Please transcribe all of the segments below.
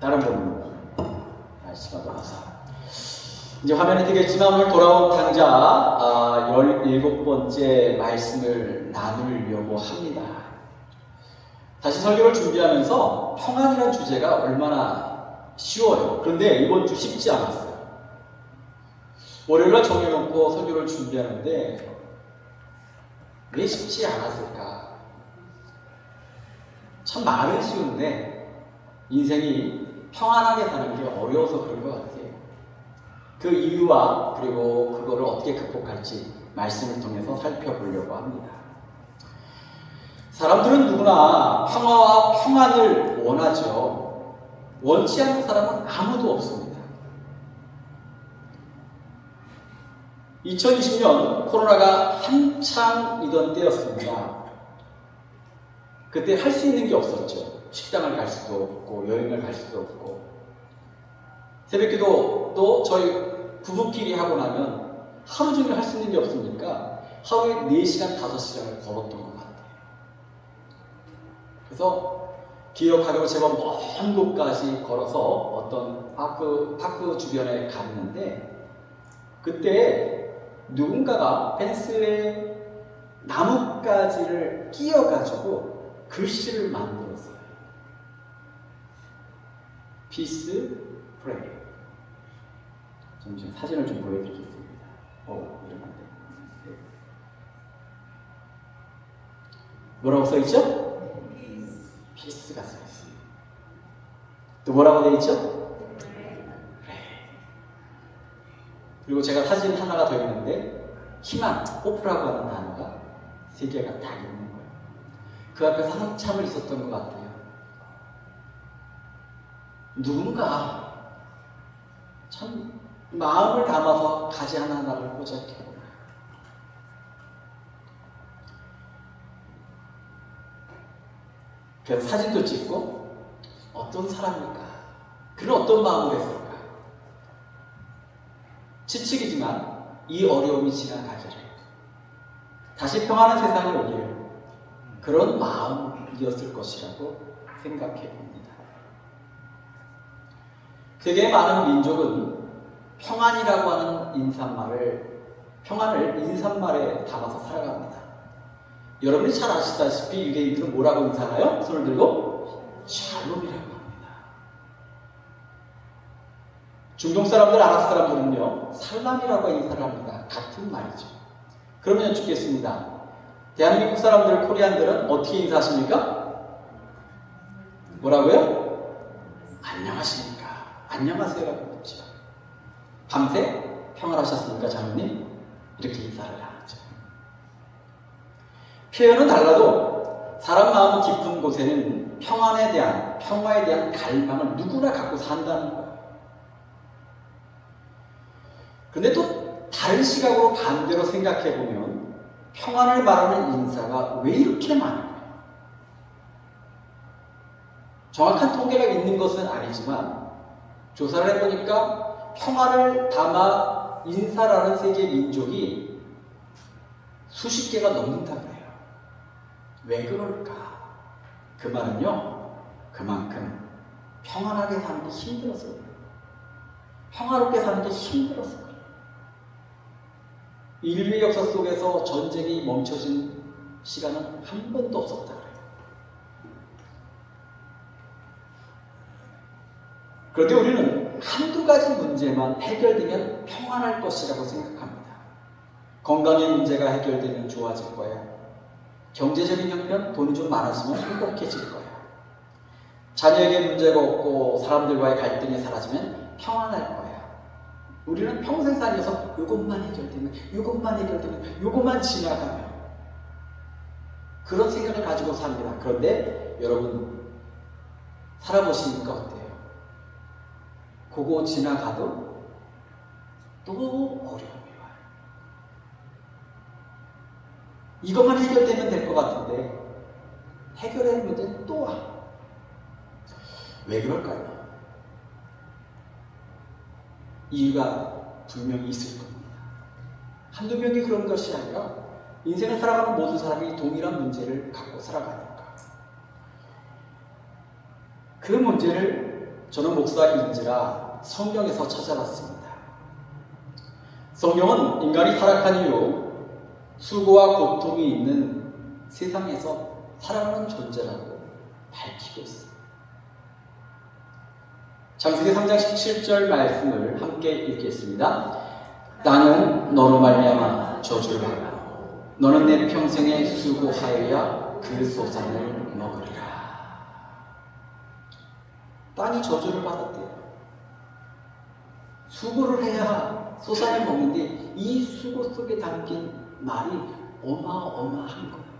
다른 부분 말씀하도록 하자. 이제 화면에 뜨겠지만 오늘 돌아온 탕자 17번째 말씀을 나누려고 합니다. 다시 설교를 준비하면서 평안이라는 주제가 얼마나 쉬워요. 그런데 이번 주 쉽지 않았어요. 월요일날 정해놓고 설교를 준비하는데 왜 쉽지 않았을까? 참 말은 쉬운데 인생이 평안하게 사는 게 어려워서 그런 것 같아요. 그 이유와 그리고 그거를 어떻게 극복할지 말씀을 통해서 살펴보려고 합니다. 사람들은 누구나 평화와 평안을 원하죠. 원치 않는 사람은 아무도 없습니다. 2020년 코로나가 한창이던 때였습니다. 그때 할 수 있는 게 없었죠. 식당을 갈 수도 없고 여행을 갈 수도 없고 새벽기도도 저희 부부끼리 하고 나면 하루 종일 할 수 있는 게 없으니까 하루에 4시간, 5시간을 걸었던 것 같아요. 그래서 기억하기로 제법 먼 곳까지 걸어서 어떤 파크 주변에 갔는데 그때 누군가가 펜스에 나뭇가지를 끼워가지고 글씨를 만들었어요. Peace, Pray. 잠시만 사진을 좀 보여드리겠습니다. 이러면 안 돼. 네. 뭐라고 써있죠? Peace가 써있어요. 또 뭐라고 되어있죠? 그리고 제가 사진 하나가 더 있는데 희망, 호프라고 하는 단어가 3개가 다 있는 거예요. 그 앞에서 한참을 있었던 것 같아요. 누군가 참 마음을 담아서 가지 하나하나를 꽂았겠구나. 그래서 사진도 찍고 어떤 사람일까? 그는 어떤 마음을 했을까? 지치기지만 이 어려움이 지나가기를 다시 평안한 세상이 오기를 그런 마음이었을 것이라고 생각해 봅니다. 세계의 많은 민족은 평안이라고 하는 평안을 인사말에 담아서 살아갑니다. 여러분이 잘 아시다시피 유대인들은 뭐라고 인사하나요? 손을 들고 샬롬이라고 합니다. 중동 사람들, 아랍 사람들은요 살람이라고 인사를 합니다. 같은 말이죠. 그러면 여쭙겠습니다. 대한민국 사람들, 코리안들은 어떻게 인사하십니까? 뭐라고요? 안녕하십니까? 안녕하세요라고 묻죠. 밤새 평안하셨습니까, 장로님? 이렇게 인사를 하죠. 표현은 달라도 사람 마음 깊은 곳에는 평화에 대한 갈망을 누구나 갖고 산다는 거예요. 그런데 또 다른 시각으로 반대로 생각해보면 평안을 말하는 인사가 왜 이렇게 많을까요? 정확한 통계가 있는 것은 아니지만 조사를 해보니까 평안을 담아 인사라는 세계 민족이 수십 개가 넘는다고 해요. 왜 그럴까? 그 말은요, 그만큼 평안하게 사는 게 힘들어서 그래요. 평화롭게 사는 게 힘들어서 그래요. 인류의 역사 속에서 전쟁이 멈춰진 시간은 한 번도 없었다 그래요. 그런데 우리는 한두 가지 문제만 해결되면 평안할 것이라고 생각합니다. 건강의 문제가 해결되면 좋아질 거야. 경제적인 형편, 돈이 좀 많아지면 행복해질 거야. 자녀에게 문제가 없고 사람들과의 갈등이 사라지면 평안할 거야. 우리는 평생 살면서 이것만 해결되면, 이것만 지나가면 그런 생각을 가지고 삽니다. 그런데 여러분 살아보시니까 어때요? 그거 지나가도 또 어려움이 와요. 이것만 해결되면 될 것 같은데 해결할 문제는 또 와. 왜 그럴까요? 이유가 분명히 있을 겁니다. 한두 명이 그런 것이 아니라 인생을 살아가는 모든 사람이 동일한 문제를 갖고 살아가니까 그 문제를 저는 목사인지라 성경에서 찾아봤습니다. 성경은 인간이 타락한 이후 수고와 고통이 있는 세상에서 살아가는 존재라고 밝히고 있습니다. 창세기 3장 17절 말씀을 함께 읽겠습니다. 땅은 너로 말미암아 저주를 받고 너는 내 평생에 수고하여야 그 소산을 먹으리라. 땅이 저주를 받았대요. 수고를 해야 소산을 먹는데 이 수고 속에 담긴 말이 어마어마한 거예요.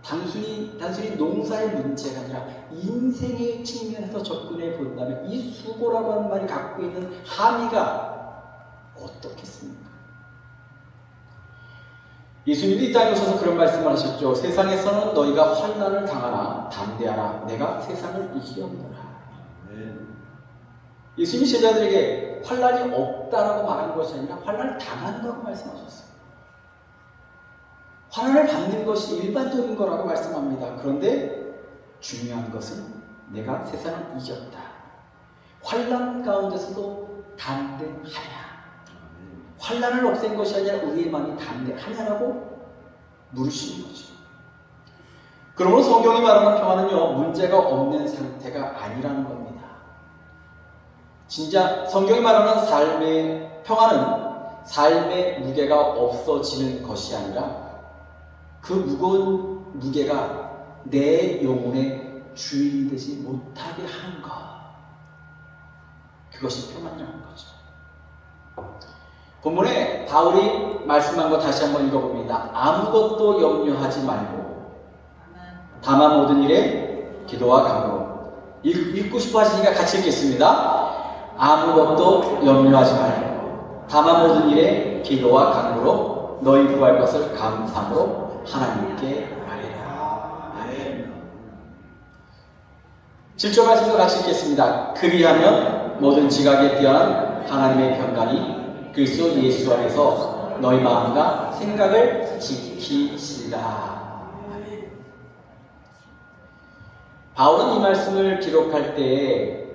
단순히 농사의 문제가 아니라 인생의 측면에서 접근해 본다면 이 수고라고 하는 말이 갖고 있는 함의가 어떻겠습니까? 예수님도 이 땅에 오셔서 그런 말씀을 하셨죠. 세상에서는 너희가 환난을 당하나 담대하라. 내가 세상을 이기었노라. 예수님이 제자들에게 환난이 없다라고 말한 것이 아니라 환난을 당한다고 말씀하셨어요. 환난을 받는 것이 일반적인 거라고 말씀합니다. 그런데 중요한 것은 내가 세상을 이겼다. 환난 가운데서도 담대하냐. 환난을 없앤 것이 아니라 우리의 마음이 담대하냐라고 물으시는 거죠. 그러므로 성경이 말하는 평화는요, 문제가 없는 상태가 아니라는 겁니다. 진짜 성경이 말하는 삶의 평화는 삶의 무게가 없어지는 것이 아니라 그 무거운 무게가 내 영혼의 주인이 되지 못하게 하는 것. 그것이 평안이라는 거죠. 본문에 바울이 말씀한 거 다시 한번 읽어봅니다. 아무것도 염려하지 말고 다만 모든 일에 기도와 간구로. 읽고 싶어 하시니까 같이 읽겠습니다. 아무것도 염려하지 말고 다만 모든 일에 기도와 간구로 너희 구할 것을 감사함으로 하나님께 아뢰라. 아멘. 7절 말씀도 같이 읽겠습니다. 그리하면 모든 지각에 뛰어난 하나님의 평강이 그리스도 예수 안에서 너희 마음과 생각을 지키시라. 아멘. 바울은 이 말씀을 기록할 때에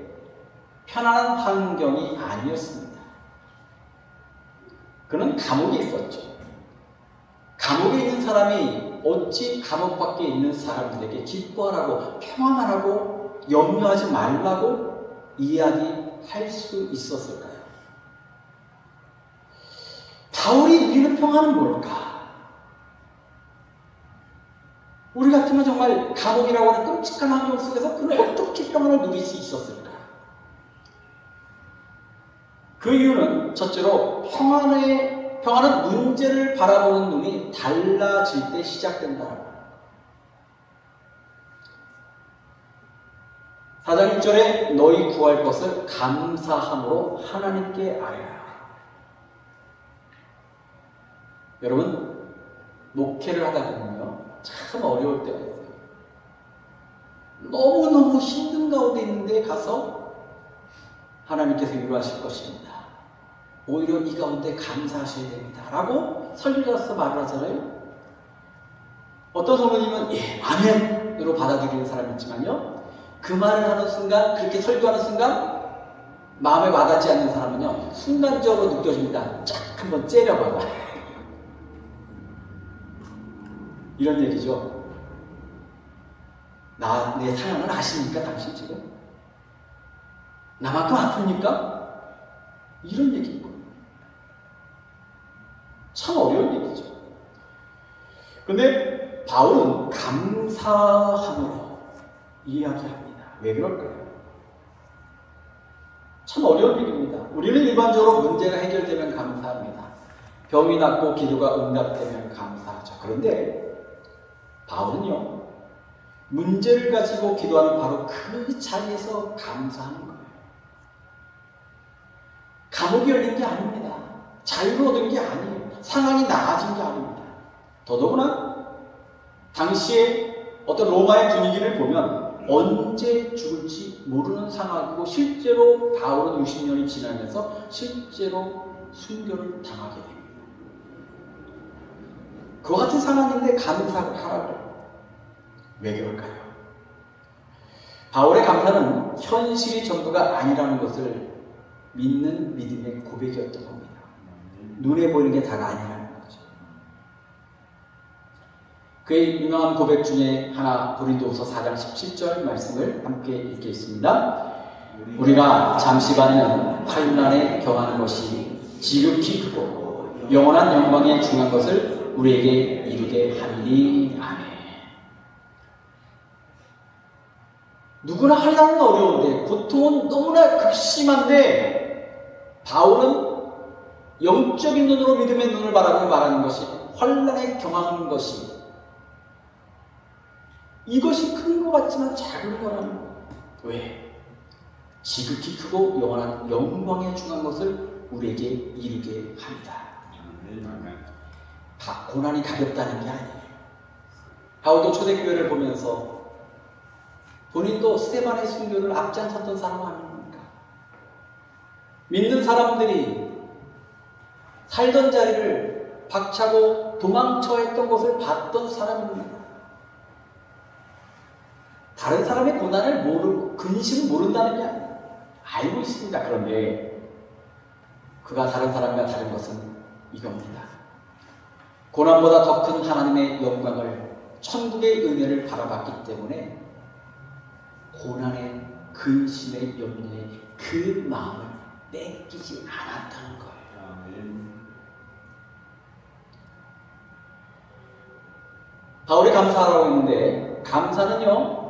편안한 환경이 아니었습니다. 그는 감옥에 있었죠. 감옥에 있는 사람이 어찌 감옥 밖에 있는 사람들에게 기뻐하라고 평안하라고 염려하지 말라고 이야기할 수 있었을까요? 바울이 누리는 평안은 뭘까? 우리 같으면 정말 감옥이라고 하는 끔찍한 환경 속에서 그는 어떻게 평안을 누릴 수 있었을까? 그 이유는 첫째로 평안은 문제를 바라보는 눈이 달라질 때 시작된다라고. 4장 1절에 너희 구할 것을 감사함으로 하나님께 아뢰라. 여러분, 목회를 하다 보면요, 참 어려울 때가 있어요. 너무너무 힘든 가운데 있는데 가서 하나님께서 위로하실 것입니다. 오히려 이 가운데 감사하셔야 됩니다. 라고 설교자로서 말을 하잖아요. 어떤 성도님은 예, 아멘으로 받아들이는 사람이 있지만요, 그 말을 하는 순간, 그렇게 설교하는 순간 마음에 와닿지 않는 사람은요, 순간적으로 느껴집니다. 쫙 한번 째려봐라. 이런 얘기죠. 내 상황을 아십니까? 당신 지금? 나만큼 아픕니까? 이런 얘기인 거예요. 참 어려운 얘기죠. 근데 바울은 감사함으로 이야기합니다. 왜 그럴까요? 참 어려운 얘기입니다. 우리는 일반적으로 문제가 해결되면 감사합니다. 병이 낫고 기도가 응답되면 감사하죠. 그런데 바울은요, 문제를 가지고 기도하는 바로 그 자리에서 감사하는 거예요. 감옥이 열린 게 아닙니다. 자유를 얻은 게 아니에요. 상황이 나아진 게 아닙니다. 더더구나 당시에 어떤 로마의 분위기를 보면 언제 죽을지 모르는 상황이고, 실제로 바울은 60년이 지나면서 실제로 순교를 당하게 됩니다. 그와 같은 상황인데 감사를 하라고. 왜 그럴까요? 바울의 감사는 현실이 전부가 아니라는 것을 믿는 믿음의 고백이었던 겁니다. 눈에 보이는 게 다가 아니라는 거죠. 그의 유명한 고백 중에 하나, 고린도후서 4장 17절 말씀을 함께 읽겠습니다. 우리가 잠시 받는 환난에 경하는 것이 지극히 크고 영원한 영광에 중한 것을 우리에게 이루게 하리니. 아멘. 누구나 환난은 어려운데, 고통은 너무나 극심한데, 바울은 영적인 눈으로 믿음의 눈을 바라보며 말하는 것이, 환난에 경하는 것이, 이것이 큰 것 같지만 작은 거라는 거예요. 왜? 지극히 크고 영원한 영광에 중한 것을 우리에게 이루게 합니다. 고난이 가볍다는 게 아니에요. 바울도 초대교회를 보면서 본인도 스데반의 순교를 앞장섰던 사람 아닙니까? 믿는 사람들이 살던 자리를 박차고 도망쳐 했던 것을 봤던 사람입니다. 다른 사람의 고난을 모르고 근심을 모른다는 게 아니에요. 알고 있습니다. 그런데 그가 다른 사람과 다른 것은 이겁니다. 고난보다 더 큰 하나님의 영광을, 천국의 은혜를 바라봤기 때문에 고난의 근심의 염려에 그 마음을 뺏기지 않았다는 거예요. 바울이 감사하라고 했는데, 감사는요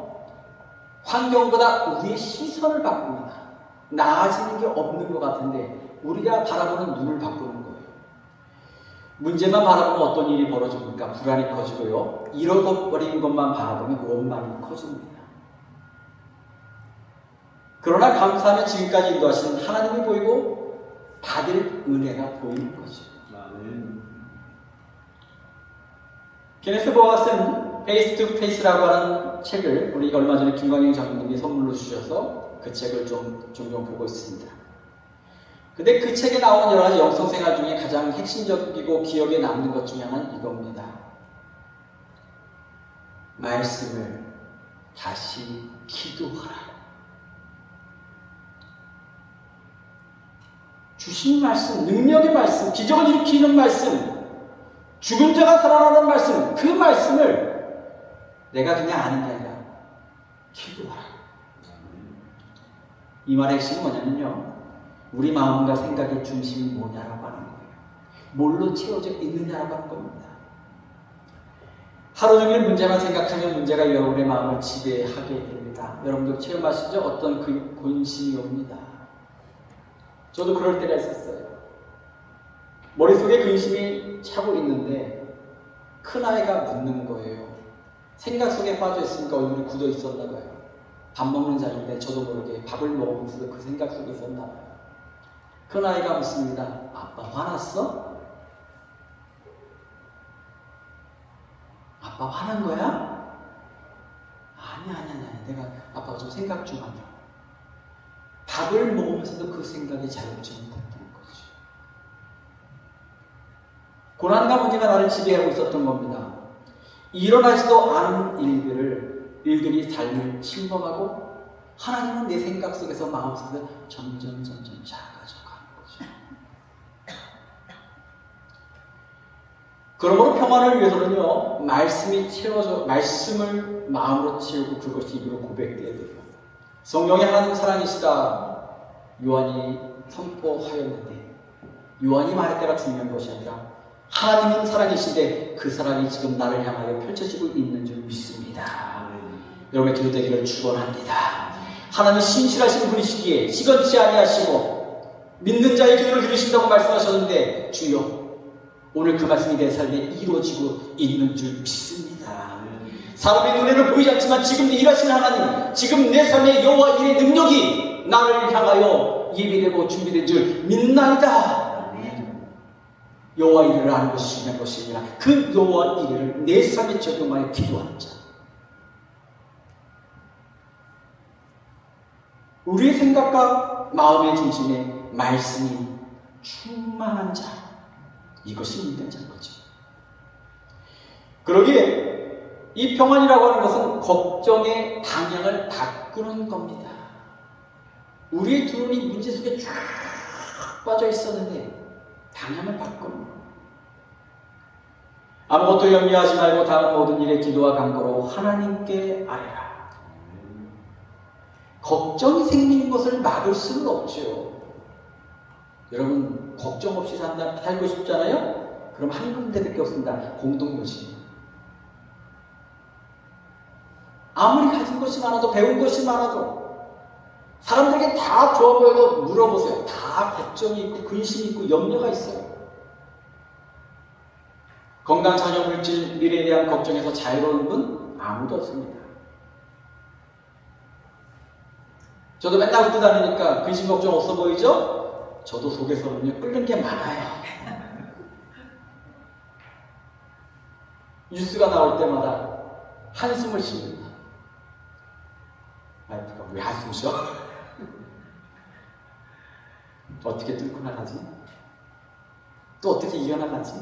환경보다 우리의 시선을 바꿉니다. 나아지는 게 없는 것 같은데 우리가 바라보는 눈을 바꾸는 거예요. 문제만 바라보면 어떤 일이 벌어집니까? 불안이 커지고요, 잃어버린 것만 바라보면 원망이 커집니다. 그러나 감사하면 지금까지 인도하신 하나님이 보이고 받을 은혜가 보이는 거죠. 케네스 보아가 쓴 페이스 투 페이스라고 하는 책을 우리 얼마 전에 김광영 장로님이 선물로 주셔서 그 책을 좀 종종 보고 있습니다. 근데 그 책에 나오는 여러 가지 영성 생활 중에 가장 핵심적이고 기억에 남는 것 중에 하나는 이겁니다. 말씀을 다시 기도하라. 주신 말씀, 능력의 말씀, 기적을 일으키는 말씀, 죽은 자가 살아나는 말씀, 그 말씀을 내가 그냥 아는 게 아니라 기도하라. 이 말의 핵심은 뭐냐면요, 우리 마음과 생각의 중심이 뭐냐라고 하는 거예요. 뭘로 채워져 있느냐라고 하는 겁니다. 하루 종일 문제만 생각하면 문제가 여러분의 마음을 지배하게 됩니다. 여러분도 체험하시죠? 어떤 그 근심이 옵니다. 저도 그럴 때가 있었어요. 머릿속에 근심이 차고 있는데 큰아이가 묻는 거예요. 생각 속에 빠져 있으니까 얼굴이 굳어 있었나 봐요. 밥 먹는 자리인데 저도 모르게 밥을 먹으면서도 그 생각 속에 있었나 봐요. 큰아이가 묻습니다. 아빠 화났어? 아빠 화난 거야? 아니야. 내가 아빠가 좀 생각 좀 하자. 밥을 먹으면서도 그 생각이 자유롭지 못했다는 거죠. 고난과 문제가 나를 지배하고 있었던 겁니다. 일어나지도 않은 일들이 삶을 침범하고 하나님은 내 생각 속에서 마음 속에서 점점 작아져 가는 거죠. 그러므로 평안을 위해서는요, 말씀을 마음으로 채우고 그것이 입으로 고백되어야 돼요. 성령의 하나님 사랑이시다 요한이 선포하였는데, 요한이 말할 때가 중요한 것이 아니라 하나님은 사랑이신데 그 사랑이 지금 나를 향하여 펼쳐지고 있는 줄 믿습니다. 여러분의 기도 되기를 축원합니다. 하나님 신실하신 분이시기에 시건치 아니하시고 믿는 자의 기도를 들으신다고 말씀하셨는데, 주여 오늘 그 말씀이 내 삶에 이루어지고 있는 줄 믿습니다. 사람의 눈에는 보이지 않지만 지금 일하시는 하나님, 지금 내 삶의 여호와 일의 능력이 나를 향하여 예비되고 준비된 줄 믿나이다. 여호와 일을 아는 것이 중요한 것이 아니라 그 여호와 일을 내 삶에 적용하여 기도하는 자, 우리의 생각과 마음의 중심에 말씀이 충만한 자, 이것이 믿는 자인 거죠. 그러기에 이 평안이라고 하는 것은 걱정의 방향을 바꾸는 겁니다. 우리의 두 눈이 문제 속에 쫙 빠져 있었는데 방향을 바꾸는 겁니다. 아무것도 염려하지 말고 다음 모든 일에 기도와 간구로 하나님께 아뢰라. 걱정이 생기는 것을 막을 수는 없죠. 여러분 걱정 없이 살고 싶잖아요? 그럼 한 군데밖에 없습니다. 공동묘지. 아무리 가진 것이 많아도 배운 것이 많아도 사람들에게 다 좋아 보여도 물어보세요. 다 걱정이 있고 근심이 있고 염려가 있어요. 건강, 자녀, 물질, 미래에 대한 걱정에서 자유로운 분 아무도 없습니다. 저도 맨날 웃고 다니니까 근심 걱정 없어 보이죠? 저도 속에서는요 끓는 게 많아요. 뉴스가 나올 때마다 한숨을 쉽니다. 와이프가 왜 한숨 쉬어? 어떻게 뚫고 나가지? 또 어떻게 이겨나가지?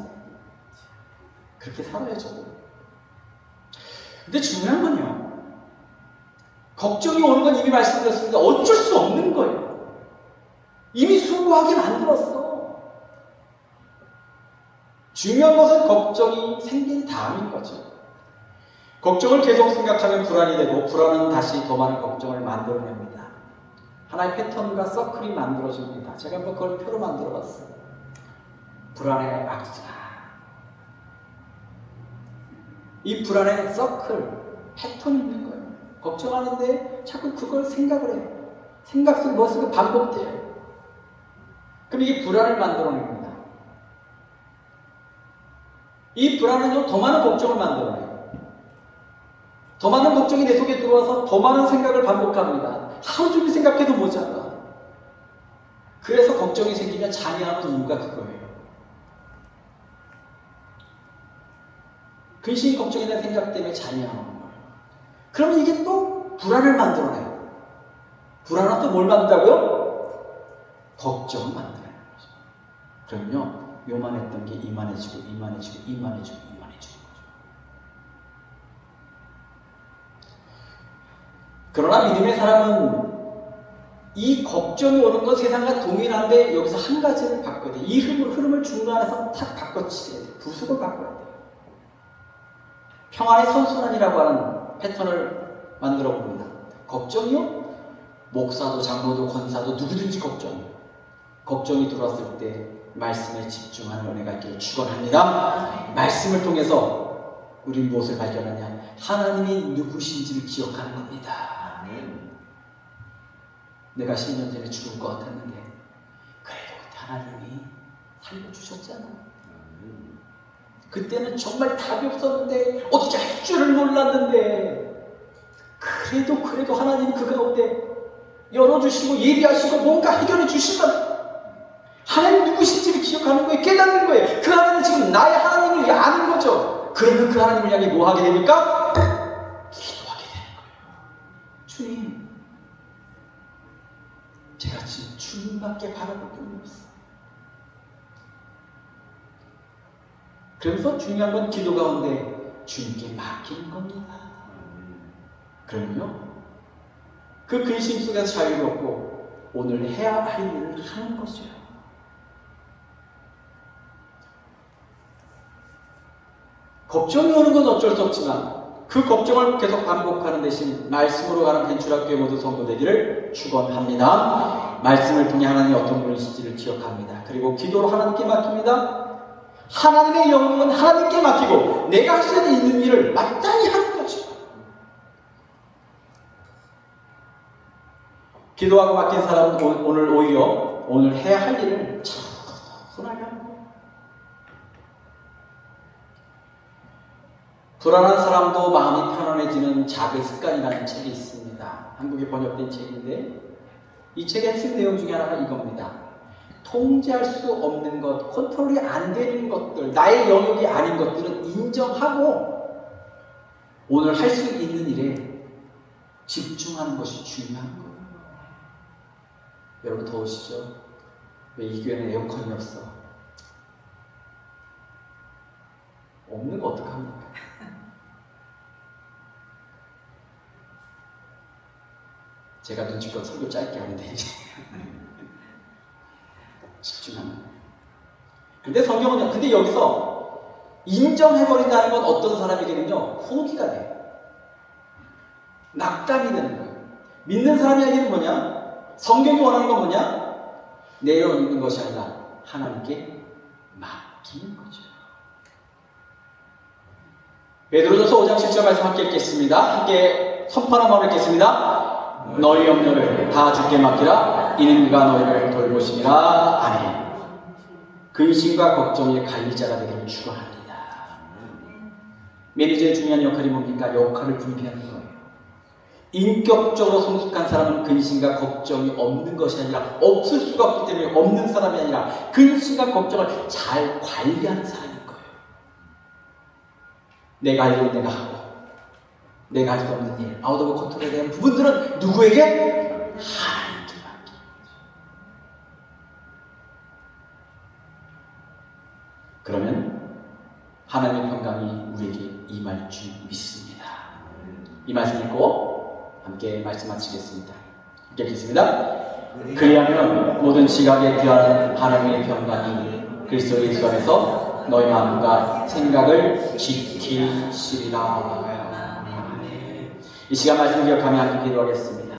그렇게 살아요, 저도. 근데 중요한 건요, 걱정이 오는 건 이미 말씀드렸습니다. 어쩔 수 없는 거예요. 이미 수고하게 만들었어. 중요한 것은 걱정이 생긴 다음인 거죠. 걱정을 계속 생각하면 불안이 되고, 불안은 다시 더 많은 걱정을 만들어냅니다. 하나의 패턴과 서클이 만들어집니다. 제가 한번 그걸 표로 만들어 봤어요. 불안의 악순환. 이 불안의 서클, 패턴이 있는 거예요. 걱정하는데 자꾸 그걸 생각을 해요. 생각 속에 머릿속에 반복돼요. 그럼 이게 불안을 만들어냅니다. 이 불안은요, 더 많은 걱정을 만들어내요. 더 많은 걱정이 내 속에 들어와서 더 많은 생각을 반복합니다. 하루 종일 생각해도 모자라. 그래서 걱정이 생기면 잠이 안 오는 이유가 그거예요. 근심, 걱정에 대한 생각 때문에 잠이 안 오는 거예요. 그러면 이게 또 불안을 만들어내요. 불안은 또 뭘 만든다고요? 걱정을 만들어내는 거죠. 그러면요, 요만했던 게 이만해지고 이만해지고 이만해지고 이만해지는 거죠. 그러나 믿음의 사람은 이 걱정이 오는 건 세상과 동일한데 여기서 한 가지를 바꿔야 돼요. 이 흐름을 중간에서 탁 바꿔치게 돼요. 부속을 바꿔야 돼요. 평안의 선순환이라고 하는 패턴을 만들어 봅니다. 걱정이요? 목사도 장로도 권사도 누구든지 걱정이요. 걱정이 들어왔을 때 말씀에 집중하는 은혜가 있기를 축원합니다. 말씀을 통해서 우리는 무엇을 발견하냐? 하나님이 누구신지를 기억하는 겁니다. 내가 10년 전에 죽을 것 같았는데 그래도 그때 하나님이 살려주셨잖아. 그때는 정말 답이 없었는데 어떻게 할 줄을 몰랐는데 그래도 하나님이 그 가운데 열어주시고 예비하시고 뭔가 해결해 주시면 하나님 누구신지를 기억하는 거예요. 깨닫는 거예요. 그 하나님은 지금 나의 하나님을 아는 거죠. 그러면 그 하나님을 향해 뭐 하게 됩니까? 기도하게 되는 거예요. 주님, 제가 지금 주님밖에 바라볼 뿐이 없어. 그래서 중요한 건 기도 가운데 주님께 맡기는 겁니다. 그러면요, 그 근심 속에서 자유롭고 오늘 해야 할 일을 하는 거죠. 걱정이 오는 건 어쩔 수 없지만 그 걱정을 계속 반복하는 대신 말씀으로 가는 벤추라교회 모두 성도 되기를 축원합니다. 말씀을 통해 하나님이 어떤 분이신지를 기억합니다. 그리고 기도로 하나님께 맡깁니다. 하나님의 영역은 하나님께 맡기고 내가 할 수 있는 일을 마땅히 하는 거죠. 기도하고 맡긴 사람은 오늘 해야 할 일을 차분하게 하는 거예요. 불안한 사람도 마음이 편안해지는 작은 습관이라는 책이 있습니다. 한국에 번역된 책인데 이 책의 핵심 내용 중에 하나가 이겁니다. 통제할 수 없는 것, 컨트롤이 안 되는 것들, 나의 영역이 아닌 것들은 인정하고 오늘 할 수 있는 일에 집중하는 것이 중요한 거예요. 여러분 더우시죠? 왜 이 교회는 에어컨이 없어? 없는 거 어떡합니까? 제가 눈치껏 설교 짧게 하는데 이제 집중하면. 근데 성경은요. 근데 여기서 인정해버린다는 건 어떤 사람에게는요 포기가 돼요. 낙담이 되는 거예요. 믿는 사람의 얘기는 뭐냐? 성경이 원하는 건 뭐냐? 내려놓는 것이 아니라 하나님께 맡기는 거죠. 베드로전서 5장 10절 말씀 함께 읽겠습니다. 함께 선포하는 마음으로 읽겠습니다. 너희 염려를 다 주께 맡기라. 이는 그가 너희를 돌보심이라. 아멘. 근심과 걱정의 관리자가 되기를 축원합니다. 매니저의 중요한 역할이 뭡니까? 역할을 분배하는 거예요. 인격적으로 성숙한 사람은 근심과 걱정이 없는 것이 아니라 없을 수가 없기 때문에 없는 사람이 아니라 근심과 걱정을 잘 관리하는 사람인 거예요. 내가 할 일은 내가 하고 내가 할 수 없는 일, 아웃 오브 컨트롤에 대한 부분들은 누구에게? 하나님께 맡깁니다. 그러면 하나님의 평강이 우리에게 임할 줄 믿습니다. 이 말씀 읽고 함께 말씀 마치겠습니다. 함께 읽겠습니다. 그리하면 모든 지각에 귀한 하나님의 평강이 그리스도 예수 안에서 너희 마음과 생각을 지키시리라. 이 시간 말씀 기억하며 함께 기도하겠습니다.